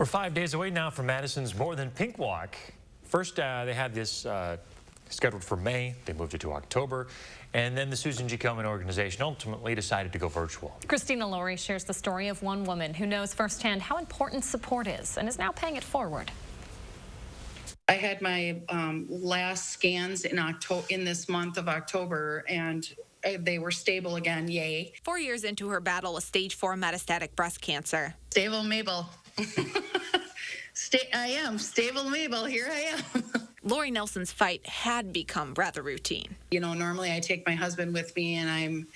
We're 5 days away now from Madison's More Than Pink Walk. First, they had this scheduled for May. They moved it to October. And then the Susan G. Komen organization ultimately decided to go virtual. Christina Loree shares the story of one woman who knows firsthand how important support is and is now paying it forward. I had my last scans in this month of October, and they were stable again. Yay. 4 years into her battle with stage 4 metastatic breast cancer. Stable Mabel. I am stable Mabel. Here I am. Loree Nelson's fight had become rather routine. You know, normally I take my husband with me, and I'm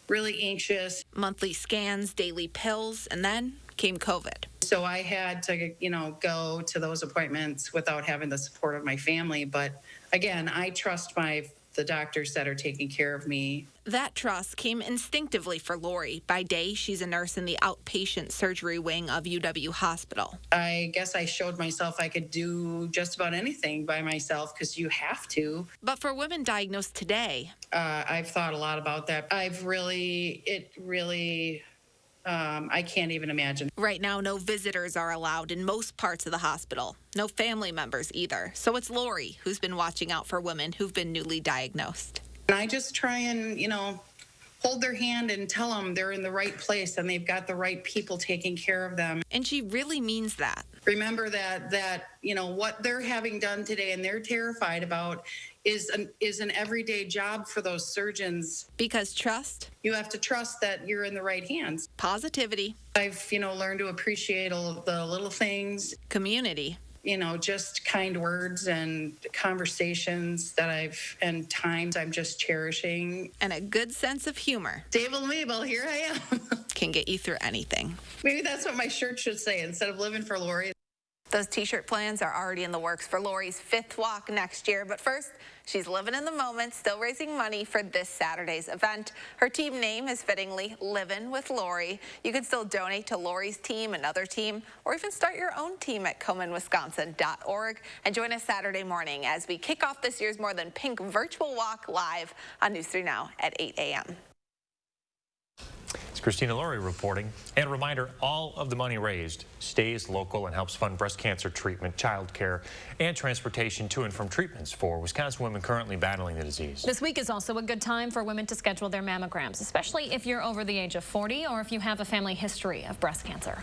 really anxious. Monthly scans, daily pills, and then came COVID. So I had to, go to those appointments without having the support of my family. But again, I trust the doctors that are taking care of me. That trust came instinctively for Loree. By day, she's a nurse in the outpatient surgery wing of UW Hospital. I guess I showed myself I could do just about anything by myself, because you have to. But for women diagnosed today, I've thought a lot about that. I can't even imagine. Right now, no visitors are allowed in most parts of the hospital. No family members either. So it's Loree who's been watching out for women who've been newly diagnosed. And I just try and, hold their hand and tell them they're in the right place and they've got the right people taking care of them. And she really means that. Remember that what they're having done today and they're terrified about is an everyday job for those surgeons. Because trust? You have to trust that you're in the right hands. Positivity. I've, learned to appreciate all the little things. Community. Just kind words and conversations and times I'm just cherishing. And a good sense of humor. Stable Mabel, here I am. Can get you through anything. Maybe that's what my shirt should say instead of living for Loree. Those t-shirt plans are already in the works for Loree's 5th walk next year. But first, she's living in the moment, still raising money for this Saturday's event. Her team name is fittingly Livin' with Loree. You can still donate to Loree's team, another team, or even start your own team at KomenWisconsin.org. And join us Saturday morning as we kick off this year's More Than Pink virtual walk live on News 3 Now at 8 a.m. It's Christina Loree reporting. And a reminder, all of the money raised stays local and helps fund breast cancer treatment, child care, and transportation to and from treatments for Wisconsin women currently battling the disease. This week is also a good time for women to schedule their mammograms, especially if you're over the age of 40 or if you have a family history of breast cancer.